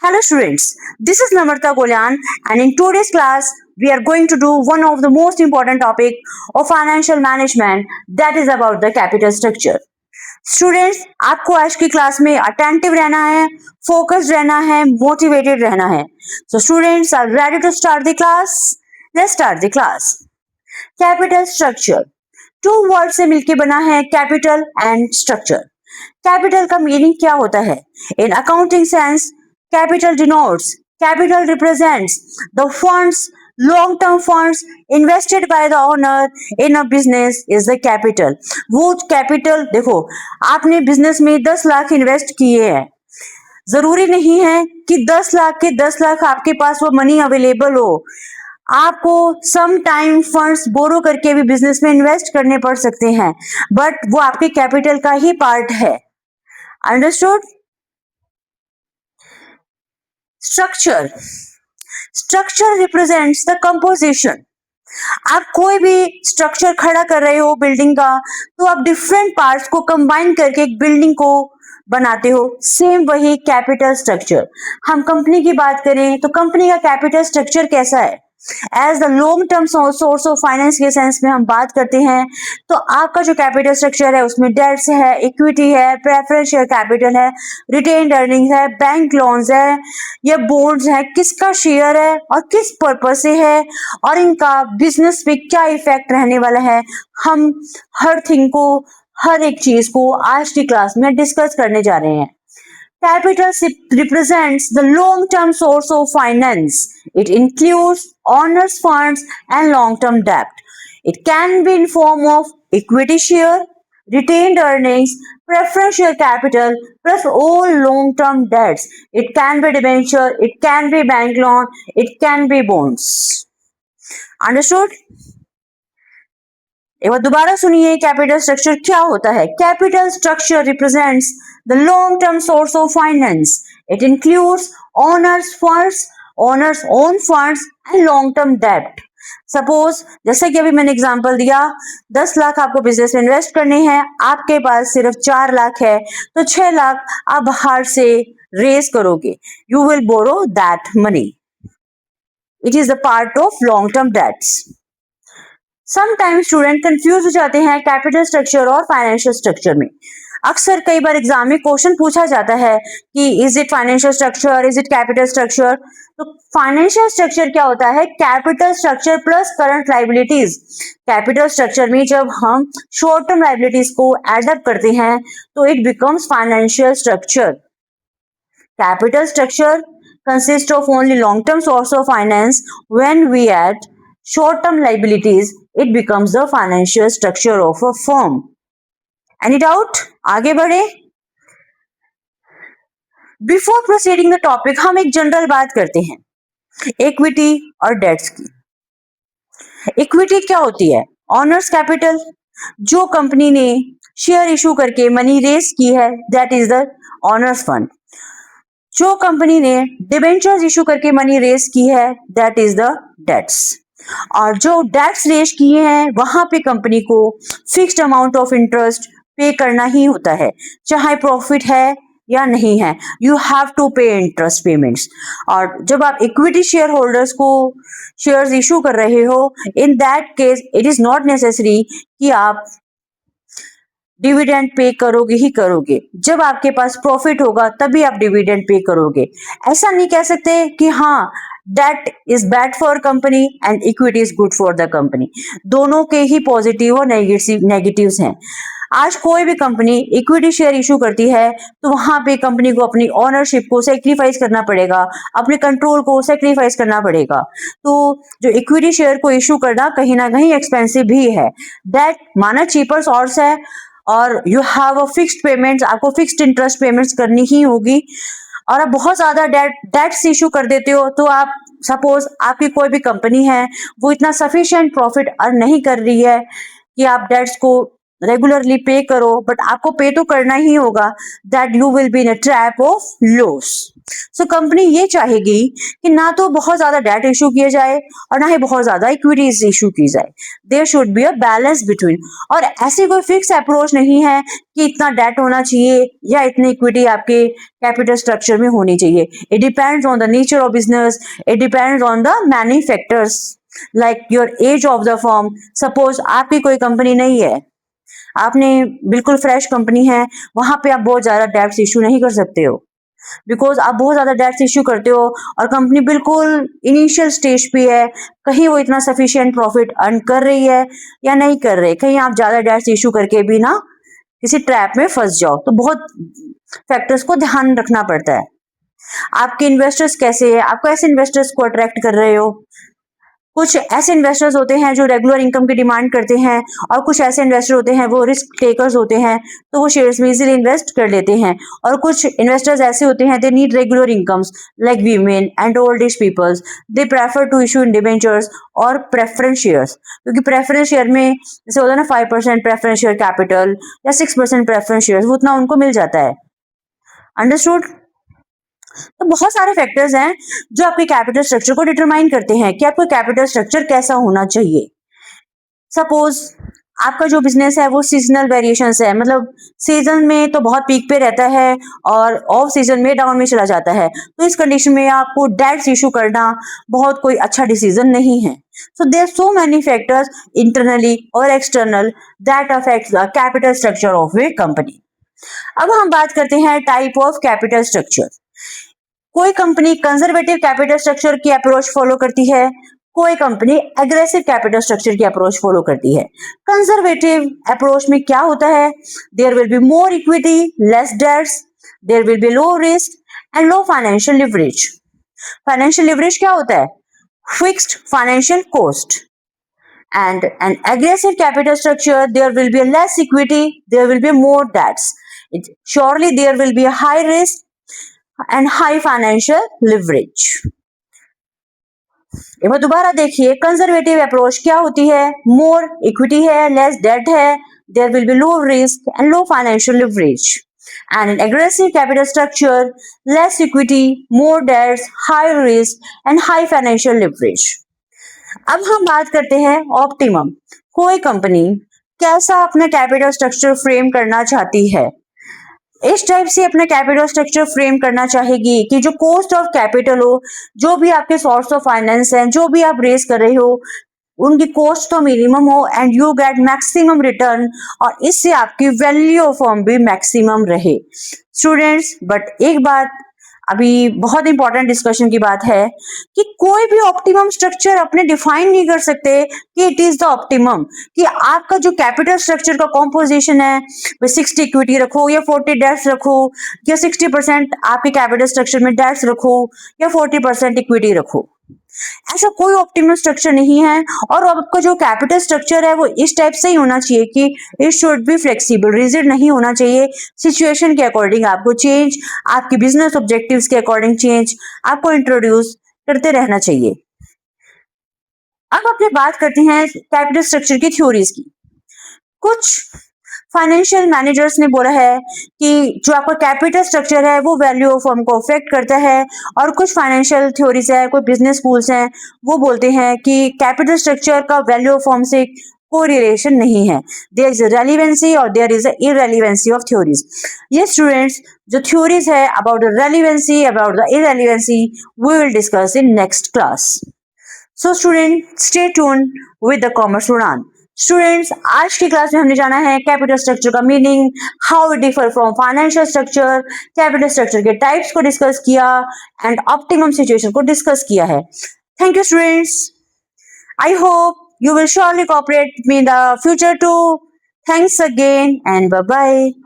Hello students, this is Namrata Golyan and in today's class we are going to do one of the most important topic of financial management, that is about the capital structure. Students, आपको आज की class में attentive रहना है, focused रहना है, motivated रहना है. So students are ready to start the class. Let's start the class. Capital structure two word से मिलके बना है कैपिटल एंड स्ट्रक्चर. कैपिटल का मीनिंग क्या होता है? In accounting sense, capital denotes, capital represents the funds, long-term funds invested by the owner in a business is the capital. वो capital देखो, आपने बिजनेस में 10 लाख इन्वेस्ट किए हैं. जरूरी नहीं है कि 10 लाख के 10 लाख आपके पास वो मनी अवेलेबल हो. आपको सम टाइम फंड्स बोरो करके भी बिजनेस में इन्वेस्ट करने पड़ सकते हैं, बट वो आपके कैपिटल का ही पार्ट है. Understood? Structure represents the composition. आप कोई भी स्ट्रक्चर खड़ा कर रहे हो बिल्डिंग का, तो आप डिफरेंट पार्ट्स को कंबाइन करके एक बिल्डिंग को बनाते हो. सेम वही कैपिटल स्ट्रक्चर. हम कंपनी की बात करें तो कंपनी का कैपिटल स्ट्रक्चर कैसा है? As the long term source of finance के सेंस में हम बात करते हैं तो आपका जो कैपिटल स्ट्रक्चर है उसमें डेट्स है, इक्विटी है, प्रेफरेंस शेयर कैपिटल है, रिटेन्ड अर्निंग्स है, बैंक लोन्स है या बोर्ड्स है, किसका शेयर है और किस पर्पस से है और इनका बिजनेस पे क्या इफेक्ट रहने वाला है. हम हर एक चीज को आज की क्लास में डिस्कस करने जा रहे हैं. Capital represents the long-term source of finance. It includes owners' funds and long-term debt. It can be in form of equity share, retained earnings, preference share capital, plus all long-term debts. It can be debenture, it can be bank loan, it can be bonds. Understood? एक बार दोबारा सुनिए, capital structure क्या होता है. Capital structure represents the long term source of finance. It includes owners own funds and long term डेब्ट. Suppose जैसे कि अभी मैंने एग्जांपल दिया, 10 लाख आपको बिजनेस में इन्वेस्ट करने हैं, आपके पास सिर्फ 4 लाख है, तो 6 लाख आप बाहर से रेज करोगे. You will borrow that money. It is the part of long term debts. Sometimes student confuse हो जाते हैं कैपिटल स्ट्रक्चर और फाइनेंशियल स्ट्रक्चर में. अक्सर कई बार एग्जाम में क्वेश्चन पूछा जाता है कि is it financial structure, is it capital structure. तो फाइनेंशियल स्ट्रक्चर क्या होता है? Capital structure plus current liabilities. Capital structure में जब हम शॉर्ट टर्म लाइबिलिटीज को एड अप करते हैं तो it becomes financial structure. Capital structure consists of only long-term source of finance. When we add short-term liabilities, it becomes the financial structure of a firm. Any doubt? आगे बढ़े. Before proceeding the topic, हम एक general बात करते हैं equity और dates की. Equity क्या होती है? Honours capital. जो कंपनी ने शेयर इशू करके मनी रेज की है, that is the honours fund. जो कंपनी ने डिबेंचर्स इशू करके मनी रेज की है, दैट इज द डेट्स. और जो डेट्स रेज किए हैं वहां पे कंपनी को फिक्स्ड अमाउंट ऑफ इंटरेस्ट पे करना ही होता है, चाहे प्रॉफिट है या नहीं है. यू हैव टू पे इंटरेस्ट पेमेंट्स. और जब आप इक्विटी शेयर होल्डर्स को शेयर्स इशू कर रहे हो, in that case it is not necessary कि आप डिविडेंड पे करोगे ही करोगे. जब आपके पास प्रॉफिट होगा तभी आप डिविडेंड पे करोगे. ऐसा नहीं कह सकते कि हाँ debt is bad for company and equity is good for the company. दोनों के ही पॉजिटिव और नेगेटिव्स हैं. आज कोई भी कंपनी इक्विटी शेयर इशू करती है तो वहां पे कंपनी को अपनी ओनरशिप को सेक्रीफाइस करना पड़ेगा, अपने कंट्रोल को सेक्रीफाइस करना पड़ेगा. तो जो इक्विटी शेयर को इशू करना कहीं ना कहीं एक्सपेंसिव भी है. दैट माना चीपर सोर्स है और you have a fixed payments, आपको फिक्स्ड इंटरेस्ट पेमेंट्स करनी ही होगी. और आप बहुत ज्यादा डेट्स इशू कर देते हो तो आप सपोज आपकी कोई भी कंपनी है, वो इतना सफिशिएंट प्रॉफिट अर्न नहीं कर रही है कि आप डेट्स को रेगुलरली पे करो, बट आपको पे तो करना ही होगा, that you will be in a trap of loss. So company ये चाहेगी कि ना तो बहुत ज्यादा डेट इशू किया जाए और ना ही बहुत ज्यादा इक्विटीज इशू की जाए। There should be a balance between. और ऐसी कोई फिक्स अप्रोच नहीं है कि इतना डेट होना चाहिए या इतनी इक्विटी आपके कैपिटल स्ट्रक्चर में होनी चाहिए। It depends on the nature of business, it depends on the many factors like your age of the firm. Suppose आपकी कोई कंपनी नहीं है, आपने बिल्कुल फ्रेश कंपनी है, वहां पे आप बहुत ज्यादा डेट्स इशू नहीं कर सकते हो, बिकॉज आप बहुत ज्यादा डेट्स इशू करते हो और कंपनी बिल्कुल इनिशियल स्टेज पे है, कहीं वो इतना सफिशिएंट प्रॉफिट अर्न कर रही है या नहीं कर रही, कहीं आप ज्यादा डेट्स इशू करके भी ना किसी ट्रैप में फंस जाओ। तो बहुत फैक्टर्स को ध्यान रखना पड़ता है। आपके इन्वेस्टर्स कैसे है, आपको ऐसे इन्वेस्टर्स को अट्रैक्ट कर रहे हो। कुछ ऐसे इन्वेस्टर्स होते हैं जो रेगुलर इनकम की डिमांड करते हैं और कुछ ऐसे इन्वेस्टर होते हैं वो रिस्क टेकर्स होते हैं, तो वो शेयर्स में इजीली इन्वेस्ट कर लेते हैं। और कुछ इन्वेस्टर्स ऐसे होते हैं they need regular incomes like women and old age peoples, they prefer to issue in debentures और प्रेफरेंस शेयर्स, क्योंकि प्रेफरेंस शेयर में जैसे होता है ना 5% प्रेफरेंस शेयर कैपिटल या 6% प्रेफरेंस शेयर, उतना उनको मिल जाता है। अंडरस्टूड? तो बहुत सारे फैक्टर्स हैं जो आपके कैपिटल स्ट्रक्चर को डिटरमाइन करते हैं कि आपका कैपिटल स्ट्रक्चर कैसा होना चाहिए। सपोज आपका जो बिजनेस है वो सीजनल वेरिएशंस है, मतलब सीजन में तो बहुत पीक पे रहता है और ऑफ सीजन में डाउन में चला जाता है, तो इस कंडीशन में आपको डेट्स इशू करना बहुत कोई अच्छा डिसीजन नहीं है। So there so many factors internally और external that affects the capital structure of a company. अब हम बात करते हैं टाइप ऑफ कैपिटल स्ट्रक्चर। कोई कंपनी कंजर्वेटिव कैपिटल स्ट्रक्चर की अप्रोच फॉलो करती है, कोई कंपनी एग्रेसिव कैपिटल स्ट्रक्चर की अप्रोच फॉलो करती है। कंजर्वेटिव अप्रोच में क्या होता है, there will be more equity, less debts, there will be low risk and low financial leverage. Financial leverage क्या होता है, fixed financial cost. And an aggressive capital structure, there will be less equity, there will be more debts. Surely there will be a high risk and high financial leverage. एक बार दोबारा देखिए, conservative approach क्या होती है, more equity है, less debt है, there will be low risk and low financial leverage. And an aggressive capital structure, less equity, more debts, high risk and high financial leverage. अब हम बात करते हैं ऑप्टिमम। कोई कंपनी कैसा अपना कैपिटल स्ट्रक्चर फ्रेम करना चाहती है, इस टाइप से अपना कैपिटल स्ट्रक्चर फ्रेम करना चाहेगी कि जो कॉस्ट ऑफ कैपिटल हो, जो भी आपके सोर्स ऑफ फाइनेंस हैं, जो भी आप रेज कर रहे हो, उनकी कॉस्ट तो मिनिमम हो and you get maximum return, और इससे आपकी वैल्यू ऑफ फर्म भी मैक्सिमम रहे। स्टूडेंट्स, बट एक बात अभी बहुत इंपॉर्टेंट डिस्कशन की बात है कि कोई भी ऑप्टिमम स्ट्रक्चर अपने डिफाइन नहीं कर सकते कि इट इज द ऑप्टिमम, कि आपका जो कैपिटल स्ट्रक्चर का कॉम्पोजिशन है वो 60 इक्विटी रखो या 40 डेट्स रखो, या 60% आपके कैपिटल स्ट्रक्चर में डेट्स रखो या 40% इक्विटी रखो। ऐसा कोई ऑप्टिमल स्ट्रक्चर नहीं है। और आपका जो कैपिटल स्ट्रक्चर है वो इस टाइप से ही होना चाहिए कि it should be flexible, rigid नहीं होना चाहिए। सिचुएशन के अकॉर्डिंग आपको चेंज, आपके बिजनेस ऑब्जेक्टिव्स के अकॉर्डिंग चेंज आपको इंट्रोड्यूस करते रहना चाहिए। अब अपने बात करते हैं कैपिटल स्ट्रक्चर की थ्योरीज की। कुछ फाइनेंशियल मैनेजर्स ने बोला है कि जो आपका कैपिटल स्ट्रक्चर है वो वैल्यू ऑफ फर्म को अफेक्ट करता है, और कुछ फाइनेंशियल थ्योरीज है, कोई बिजनेस स्कूल्स हैं, वो बोलते हैं कि कैपिटल स्ट्रक्चर का वैल्यू ऑफ फर्म से कोई रिलेशन नहीं है, देयर इज अ रेलिवेंसी और there is a irrelevancy of theories. ये स्टूडेंट्स, जो थ्योरीज है about the relevancy, about the irrelevancy, we will discuss in next class. So student, stay tuned with the commerce Udaan. Students, आज की class में हमने जाना है कैपिटल स्ट्रक्चर का meaning, how it differ from financial structure, capital structure के types को discuss किया एंड ऑप्टिमम सिचुएशन को डिस्कस किया है। Thank you students, I hope you will surely cooperate with me in the future too. Thanks again and bye bye.